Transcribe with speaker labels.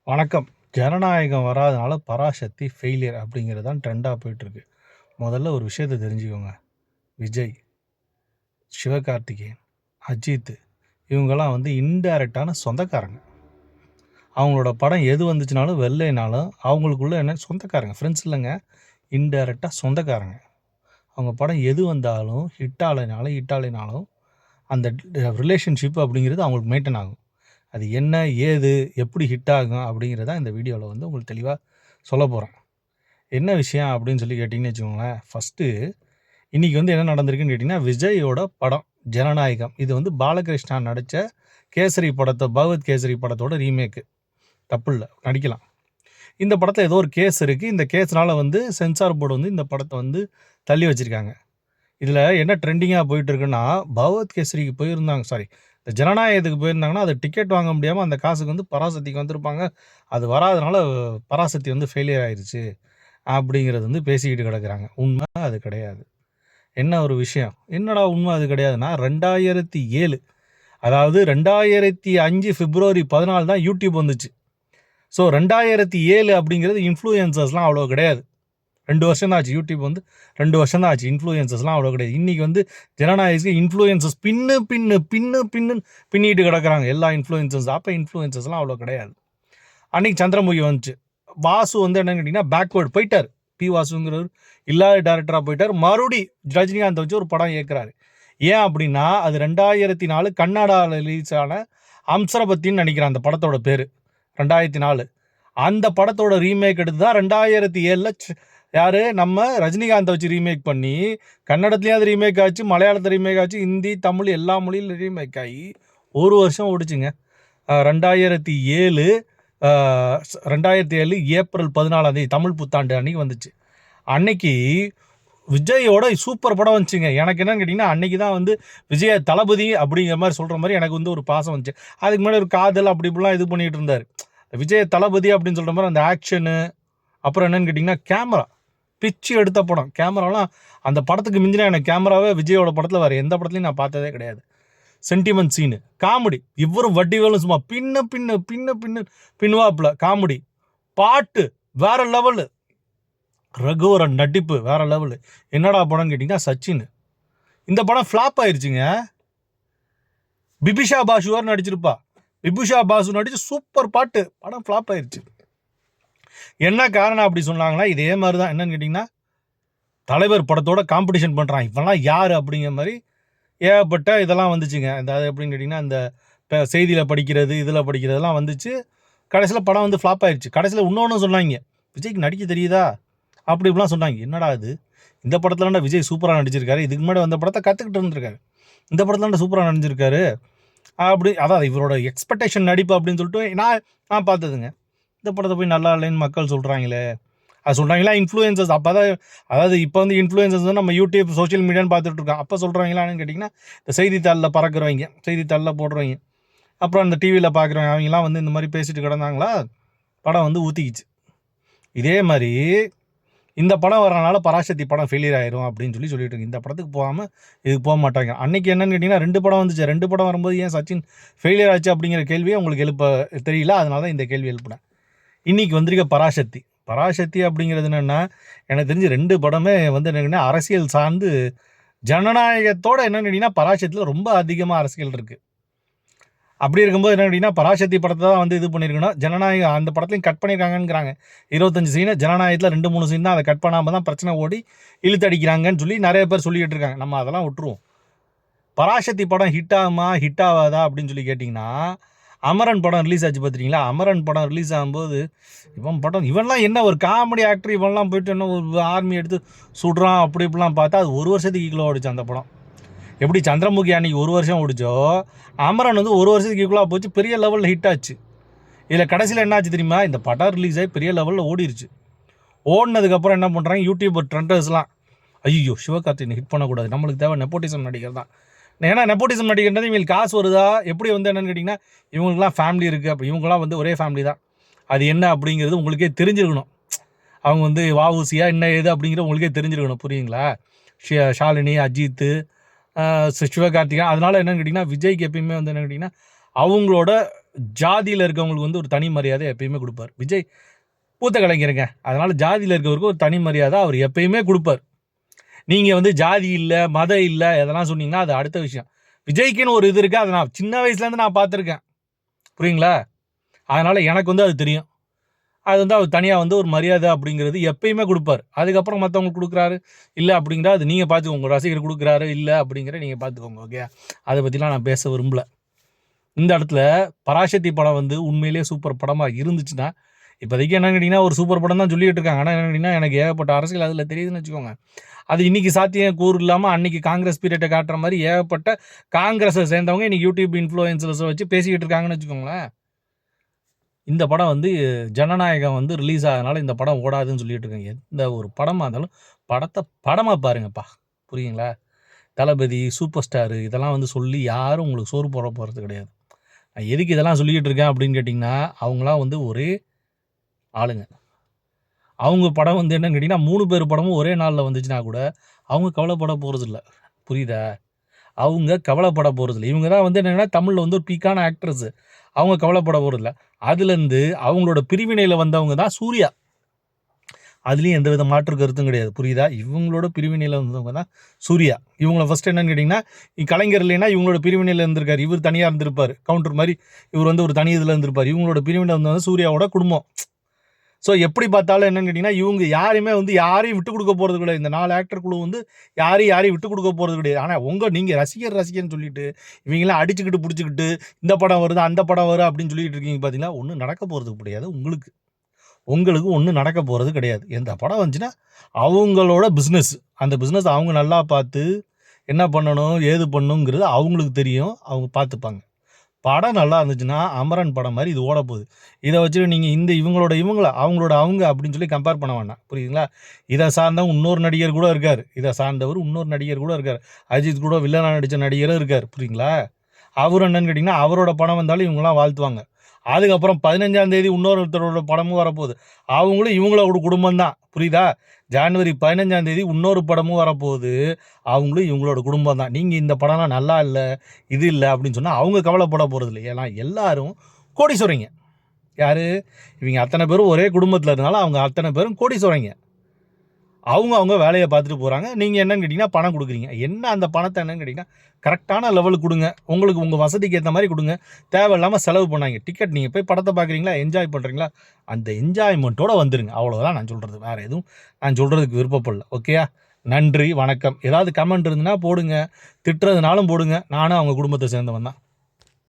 Speaker 1: வணக்கம். ஜனநாயகம் வராதனால பராசக்தி ஃபெயிலியர் அப்படிங்கிறது தான் ட்ரெண்டாக போயிட்டுருக்கு. முதல்ல ஒரு விஷயத்தை தெரிஞ்சுக்கோங்க. விஜய், சிவகார்த்திகேயன், அஜித் இவங்கெல்லாம் இன்டைரக்டான சொந்தக்காரங்க. அவங்களோட படம் எது வந்துச்சுனாலும் வெள்ளைனாலும் அவங்களுக்குள்ள என்ன சொந்தக்காரங்க, ஃப்ரெண்ட்ஸ் இல்லைங்க, இன்டைரக்டாக சொந்தக்காரங்க. அவங்க படம் எது வந்தாலும் ஹிட் ஆலைனாலும் அந்த ரிலேஷன்ஷிப் அப்படிங்கிறது அவங்களுக்கு மெயின்டைன் ஆகும். அது என்ன ஏது எப்படி ஹிட் ஆகும் அப்படிங்கிறத இந்த வீடியோவில் உங்களுக்கு தெளிவாக சொல்ல போகிறேன். என்ன விஷயம் அப்படின்னு சொல்லி கேட்டிங்கன்னு வச்சுக்கோங்களேன். ஃபஸ்ட்டு இன்றைக்கி என்ன நடந்திருக்குன்னு கேட்டிங்கன்னா, விஜயோட படம் ஜனநாயகம் இது பாலகிருஷ்ணா நடித்த கேசரி படத்தை, பகவத் கேசரி படத்தோட ரீமேக்கு. தப்பு இல்லை, நடிக்கலாம். இந்த படத்தில் ஏதோ ஒரு கேஸ் இருக்குது. இந்த கேஸ்னால் சென்சார் போர்டு இந்த படத்தை தள்ளி வச்சுருக்காங்க. இதில் என்ன ட்ரெண்டிங்காக போயிட்டுருக்குன்னா, பகவத் கேசரிக்கு போயிருந்தாங்க, சாரி இந்த ஜனநாயகத்துக்கு போயிருந்தாங்கன்னா அது டிக்கெட் வாங்க முடியாமல் அந்த காசுக்கு பராசக்திக்கு வந்திருப்பாங்க. அது வராதனால பராசக்தி ஃபெயிலியர் ஆயிடுச்சு அப்படிங்கிறது பேசிக்கிட்டு கிடக்குறாங்க. உண்மை அது கிடையாது. என்ன ஒரு விஷயம், என்னடா உண்மை அது கிடையாதுன்னா, 2007 அதாவது 2005 பிப்ரவரி 14 தான் யூடியூப் வந்துச்சு. ஸோ 2007 அப்படிங்கிறது இன்ஃப்ளூயன்சர்ஸ்லாம் அவ்வளோ கிடையாது. 2 வருஷம் தான் ஆச்சு. யூடியூப் 2 வருஷம் தான் ஆச்சு. இன்ஃப்ளூயன்சஸ்லாம் அவ்வளோ கிடையாது. இன்றைக்கி ஜனநாயகத்துக்கு இன்ஃப்ளூயன்சஸ் பின்னிட்டு கிடக்குறாங்க எல்லா இன்ஃப்ளூயன்சஸ். அப்போ இன்ஃப்ளூயன்சஸ்லாம் அவ்வளோ கிடையாது. அன்றைக்கி சந்திரமுகி வந்துச்சு. வாசு என்னன்னு கேட்டிங்கன்னா பேக்வேர்டு போயிட்டார். பி வாசுங்கிறவர் இல்லாத டேரக்டராக போயிட்டார். மறுபடி ரஜினிகாந்த் வச்சு ஒரு படம் இயக்குறாரு. ஏன் அப்படின்னா, அது 2004 கன்னடாவில் ரிலீஸ் ஆன அம்சரபத்தின்னு நினைக்கிறேன் அந்த படத்தோட பேர். 2004 அந்த படத்தோட ரீமேக் எடுத்து தான் 2007 யார் நம்ம ரஜினிகாந்தை வச்சு ரீமேக் பண்ணி, கன்னடத்துலேயும் அது ரீமேக் ஆச்சு, மலையாளத்தில் ரீமேக் ஆச்சு, ஹிந்தி தமிழ் எல்லா மொழியிலும் ரீமேக் ஆகி 1 வருஷம் ஓடிச்சுங்க. 2007 ஏப்ரல் 14 தமிழ் புத்தாண்டு அன்றைக்கி வந்துச்சு. அன்னைக்கு விஜயோட சூப்பர் படம் வந்துச்சுங்க. எனக்கு என்னன்னு கேட்டிங்கன்னா, அன்றைக்கி தான் விஜய தளபதி அப்படிங்கிற மாதிரி சொல்கிற மாதிரி எனக்கு ஒரு பாசம் வந்துச்சு. அதுக்கு முன்னாடி ஒரு காதல் அப்படி இப்படிலாம் இது பண்ணிகிட்டு இருந்தார். விஜய தளபதி அப்படின்னு சொல்கிற மாதிரி அந்த ஆக்ஷனு, அப்புறம் என்னென்னு கேட்டிங்கன்னா கேமரா பிச்சு எடுத்த படம். கேமராலாம் அந்த படத்துக்கு மிஞ்சினா எனக்கு கேமராவே விஜயோட படத்தில் வேறு எந்த படத்துலையும் நான் பார்த்ததே கிடையாது. சென்டிமெண்ட் சீனு, காமெடி, இவரும் வட்டிவேலும் சும்மா பின்னுவாப்பில் காமெடி, பாட்டு வேற லெவலு, ரகுவரன் நடிப்பு வேற லெவலு. என்னடா படம்னு கேட்டிங்கன்னா சச்சின். இந்த படம் ஃப்ளாப் ஆயிடுச்சுங்க. பிபிஷா பாசு வேறு நடிச்சிருப்பா. பிபுஷா பாசு நடிச்சு சூப்பர் பாட்டு, படம் ஃப்ளாப் ஆயிடுச்சு. என்ன காரணம் அப்படி சொன்னாங்கன்னா, இதே மாதிரி தான். என்னன்னு கேட்டிங்கன்னா, தலைவர் படத்தோட காம்படிஷன் பண்ணுறான், இவெல்லாம் யார் அப்படிங்கிற மாதிரி ஏகப்பட்ட இதெல்லாம் வந்துச்சுங்க. அதாவது எப்படின்னு கேட்டிங்கன்னா, இந்த செய்தியில் படிக்கிறது இதில் படிக்கிறதெல்லாம் வந்துச்சு. கடைசியில் படம் ஃப்ளாப் ஆயிடுச்சு. கடைசியில் இன்னொன்று சொன்னாங்க, விஜய்க்கு நடிக்க தெரியுதா அப்படி இப்படிலாம் சொன்னாங்க. என்னடா இது, இந்த படத்துலண்டா விஜய் சூப்பராக நடிச்சிருக்காரு, இதுக்கு முன்னாடி வந்த படத்தை கற்றுக்கிட்டு இருந்திருக்காரு, இந்த படத்துலண்டா சூப்பராக நடிச்சிருக்காரு அப்படி. அதாவது இவரோட எக்ஸ்பெக்டேஷன் நடிப்பு அப்படின்னு சொல்லிட்டு நான் பார்த்ததுங்க. இந்த படத்தை போய் நல்லா இல்லைன்னு மக்கள் சொல்கிறாங்களே, அது சொல்கிறாங்களா இன்ஃப்ளூயன்சஸ். அப்போ தான், அதாவது இப்போ இன்ஃப்ளூயன்சஸ் நம்ம யூடியூப் சோஷியல் மீடியான்னு பார்த்துட்டு இருக்கோம். அப்போ சொல்கிறாங்களான்னு கேட்டிங்கன்னா, இந்த செய்தித்தாளில் பறக்கிறவங்க, செய்தித்தாளில் போடுறவங்க, அப்புறம் அந்த டிவியில் பார்க்குறவங்க, அவங்களாம் இந்த மாதிரி பேசிட்டு கிடந்தாங்களா, படம் ஊற்றிக்கிச்சு. இதே மாதிரி இந்த படம் வரனால பராசக்தி படம் ஃபெயிலியர் ஆயிரும் அப்படின்னு சொல்லிட்டு இருக்கு. இந்த படத்துக்கு போகாமல் இதுக்கு போக மாட்டாங்க. அன்றைக்கி என்னன்னு கேட்டிங்கன்னா 2 படம் வந்துச்சு. 2 படம் வரும்போது ஏன் சச்சின் ஃபெயிலியர் ஆச்சு அப்படிங்கிற கேள்வியை உங்களுக்கு எழுப்ப தெரியல. அதனால தான் இந்த கேள்வி எழுப்பினேன். இன்றைக்கி வந்திருக்க பராசக்தி அப்படிங்கிறது என்னென்னா, எனக்கு தெரிஞ்சு 2 படமே என்னென்னா அரசியல் சார்ந்து, ஜனநாயகத்தோடு என்னென்னு கேட்டிங்கன்னா பராசக்தியில் ரொம்ப அதிகமாக அரசியல் இருக்குது. அப்படி இருக்கும்போது என்ன கேட்டிங்கன்னா, பராசக்தி படத்தை தான் இது பண்ணியிருக்கணும். ஜனநாயகம் அந்த படத்துலையும் கட் பண்ணியிருக்காங்கங்கிறாங்க. 25 சீனு, ஜனநாயகத்தில் 2-3 சீன் தான். அதை கட் பண்ணாமல் தான் பிரச்சனை ஓடி இழுத்து அடிக்கிறாங்கன்னு சொல்லி நிறைய பேர் சொல்லிக்கிட்டு இருக்காங்க. நம்ம அதெல்லாம் விட்டுருவோம். பராசக்தி படம் ஹிட் ஆகுமா ஹிட் ஆகாதா அப்படின்னு சொல்லி கேட்டிங்கன்னா, அமரன் படம் ரிலீஸ் ஆச்சு பார்த்துருக்கீங்களா? அமரன் படம் ரிலீஸ் ஆகும்போது இவன்லாம் என்ன ஒரு காமெடி ஆக்டர், இவன்லாம் போயிட்டு என்ன ஒரு ஆர்மி எடுத்து சுடுறான் அப்படி இப்படிலாம் பார்த்தா அது 1 வருஷத்துக்கு ஈக்குவலாக ஓடிச்சு அந்த படம். எப்படி சந்திரமுகி அன்றைக்கி 1 வருஷம் ஓடிச்சோ, அமரன் 1 வருஷத்துக்கு ஈக்குவலாக போச்சு, பெரிய லெவலில் ஹிட் ஆச்சு. இதில் கடைசியில் என்ன ஆச்சு தெரியுமா? இந்த படம் ரிலீஸ் ஆகி பெரிய லெவலில் ஓடிருச்சு. ஓடினதுக்கப்புறம் என்ன பண்ணுறாங்க, யூடியூபர் ட்ரெண்டர்ஸ்லாம், ஐயோ சிவகார்த்திகேயன் ஹிட் பண்ணக்கூடாது, நம்மளுக்கு தேவை நெப்போட்டிசம் நடிகர் தான். ஏன்னா நெப்போட்டிசம் நடிகர்ன்றது இவங்களுக்கு காசு வருதா எப்படி என்னென்னு கேட்டிங்கன்னா, இவங்களுக்குலாம் ஃபேமிலி இருக்குது. அப்போ இவங்களாம் ஒரே ஃபேமிலி தான். அது என்ன அப்படிங்கிறது உங்களுக்கே தெரிஞ்சிருக்கணும். அவங்க வஉசியா என்ன ஏது அப்படிங்கிறது உங்களுக்கே தெரிஞ்சிருக்கணும். புரியுங்களா? ஷாலினி, அஜித்து, சிவகார்த்திகேயன். அதனால் என்னென்னு கேட்டிங்கன்னா, விஜய்க்கு எப்பயுமே என்னென்னு கேட்டிங்கன்னா, அவங்களோட ஜாதியில் இருக்கவங்களுக்கு வந்து ஒரு தனி மரியாதை எப்பயுமே கொடுப்பார். விஜய் மூத்த கலைஞருங்க, அதனால் ஜாதியில் இருக்கவருக்கு ஒரு தனி மரியாதை அவர் எப்பயுமே கொடுப்பார். நீங்கள் வந்து ஜாதி இல்லை, மதம் இல்லை, எதெல்லாம் சொன்னீங்கன்னா அது அடுத்த விஷயம். விஜய்க்குன்னு ஒரு இது இருக்குது, அதை நான் சின்ன வயசுலேருந்து நான் பார்த்துருக்கேன், புரியுங்களா? அதனால் எனக்கு வந்து அது தெரியும். அது வந்து அவர் தனியாக வந்து ஒரு மரியாதை அப்படிங்கிறது எப்பயுமே கொடுப்பார். அதுக்கப்புறம் மற்றவங்களுக்கு கொடுக்குறாரு இல்லை அப்படிங்கிற அது நீங்கள் பார்த்துக்கோங்க. உங்கள் ரசிகர் கொடுக்குறாரு இல்லை அப்படிங்கிற நீங்கள் பார்த்துக்கோங்க. ஓகே, அதை பற்றிலாம் நான் பேச விரும்பல. இந்த இடத்துல பராசக்தி படம் வந்து உண்மையிலேயே சூப்பர் படமாக இருந்துச்சுன்னா, இப்போதைக்கு என்னன்னு கேட்டிங்கன்னா ஒரு சூப்பர் படம் தான் சொல்லிட்டு இருக்காங்க. ஆனால் என்ன கேட்டிங்கன்னா எனக்கு ஏகப்பட்ட அரசியல் அதில் தெரியுதுன்னு வச்சுக்கோங்க. அது இன்றைக்கி சாத்தியம் கூறு இல்லாமல் அன்றைக்கி காங்கிரஸ் பீரியட்டை காட்டுற மாதிரி ஏகப்பட்ட காங்கிரஸை சேர்ந்தவங்க இன்றைக்கி யூடியூப் இன்ஃப்ளூயன்சர்ஸை வச்சு பேசிக்கிட்டு இருக்காங்கன்னு வச்சுக்கோங்களேன். இந்த படம் வந்து ஜனநாயகம் வந்து ரிலீஸ் ஆகிறதுனால இந்த படம் ஓடாதுன்னு சொல்லிட்டு இருக்காங்க. எந்த ஒரு படமாக இருந்தாலும் படமாக பாருங்கப்பா, புரியுங்களா? தளபதி சூப்பர் ஸ்டாரு இதெல்லாம் வந்து சொல்லி யாரும் உங்களுக்கு சோறு போட போகிறது கிடையாது. நான் எதுக்கு இதெல்லாம் சொல்லிக்கிட்டு இருக்கேன் அப்படின்னு கேட்டிங்கன்னா, அவங்களாம் வந்து ஒரே ஆளுங்க. அவங்க படம் வந்து என்னன்னு கேட்டிங்கன்னா 3 பேர் படமும் ஒரே நாளில் வந்துச்சுன்னா கூட அவங்க கவலைப்பட போகிறதில்ல, புரியுதா? அவங்க கவலைப்பட போகிறதில்ல. இவங்க தான் வந்து என்னென்னா தமிழில் வந்து ஒரு பீக்கான ஆக்ட்ரஸ்ஸு. அவங்க கவலைப்பட போகிறதில்ல. அதுலேருந்து அவங்களோட பிரிவினையில் வந்தவங்க தான் சூர்யா. அதுலேயும் எந்த வித மாற்று கருத்தும் கிடையாது, புரியுதா? இவங்களோட பிரிவினையில் வந்தவங்க தான் சூர்யா. இவங்கள ஃபஸ்ட்டு என்னன்னு கேட்டிங்கன்னா, கலைஞர் இல்லைன்னா இவங்களோட பிரிவினையில் இருந்திருக்காரு. இவர் தனியாக இருந்திருப்பார், கவுண்டர் மாதிரி. இவர் வந்து ஒரு தனி இதில் இருந்திருப்பார். இவங்களோட பிரிவினையில் வந்தவங்க சூர்யாவோட குடும்பம். ஸோ எப்படி பார்த்தாலும் என்னன்னு கேட்டிங்கன்னா, இவங்க யாரையும் விட்டு கொடுக்க போகிறது கிடையாது. இந்த 4 ஆக்டர் குழு வந்து யாரையும் விட்டு கொடுக்க போகிறது கிடையாது. ஆனால் நீங்கள் ரசிகர்னு சொல்லிட்டு இவங்களாம் அடிச்சுக்கிட்டு பிடிச்சிக்கிட்டு இந்த படம் வருது அந்த படம் வரும் அப்படின்னு சொல்லிட்டு இருக்கீங்க பார்த்தீங்களா? ஒன்றும் நடக்க போகிறது கிடையாது. உங்களுக்கு ஒன்றும் நடக்க போகிறது கிடையாது. எந்த படம் வந்துச்சுன்னா அவங்களோட பிஸ்னஸ், அந்த பிஸ்னஸ் அவங்க நல்லா பார்த்து என்ன பண்ணணும் ஏது பண்ணணுங்கிறது அவங்களுக்கு தெரியும், அவங்க பார்த்துப்பாங்க. படம் நல்லா இருந்துச்சுன்னா அமரன் படம் மாதிரி இது ஓட போகுது. இதை வச்சுட்டு நீங்கள் அவங்களோட அவங்க அப்படின்னு சொல்லி கம்பேர் பண்ண வேண்டாம், புரியுதுங்களா? இதை சார்ந்தவங்க இன்னொரு நடிகர் கூட இருக்கார். இதை சார்ந்தவர் இன்னொரு நடிகர் கூட இருக்கார். அஜித் கூட வில்லனாக நடித்த நடிகரும் இருக்கார், புரியுங்களா? அவர் என்னன்னு கேட்டிங்கன்னா அவரோட படம் வந்தாலும் இவங்களாம் வாழ்த்துவாங்க. அதுக்கப்புறம் 15ஆம் தேதி இன்னொருத்தரோட படமும் வரப்போகுது. அவங்களும் இவங்களோட குடும்பம் தான், புரியுதா? ஜனவரி 15ஆம் தேதி இன்னொரு படமும் வரப்போகுது. அவங்களும் இவங்களோட குடும்பம் தான். நீங்கள் இந்த படம்லாம் நல்லா இல்லை, இது இல்லை அப்படின்னு சொன்னால் அவங்க கவலைப்பட போகிறது இல்லை. ஏன்னா எல்லாரும் கோடீஸ்வரங்க. யார்? இவங்க அத்தனை பேரும் ஒரே குடும்பத்தில் இருந்தாலும் அவங்க அத்தனை பேரும் கோடீஸ்வரங்க. அவங்க வேலையை பார்த்துட்டு போகிறாங்க. நீங்கள் என்னன்னு கேட்டிங்கன்னா பணம் கொடுக்குறீங்க. என்ன அந்த பணத்தை என்னன்னு கேட்டிங்கன்னா கரெக்டான லெவலுக்கு கொடுங்க. உங்களுக்கு உங்கள் வசதிக்கு ஏற்ற மாதிரி கொடுங்க. தேவையில்லாமல் செலவு பண்ணாங்க. டிக்கெட் நீங்கள் போய் படத்தை பார்க்குறீங்களா, என்ஜாய் பண்ணுறீங்களா, அந்த என்ஜாய்மெண்ட்டோடு வந்துடுங்க. அவ்வளோதான் நான் சொல்கிறது. வேறு எதுவும் நான் சொல்கிறதுக்கு விருப்பப்படல. ஓகேயா? நன்றி, வணக்கம். ஏதாவது கமெண்ட் இருந்துன்னா போடுங்க, திட்டுறதுனாலும் போடுங்க. நானும் அவங்க குடும்பத்தை சேர்ந்தவன் தான்.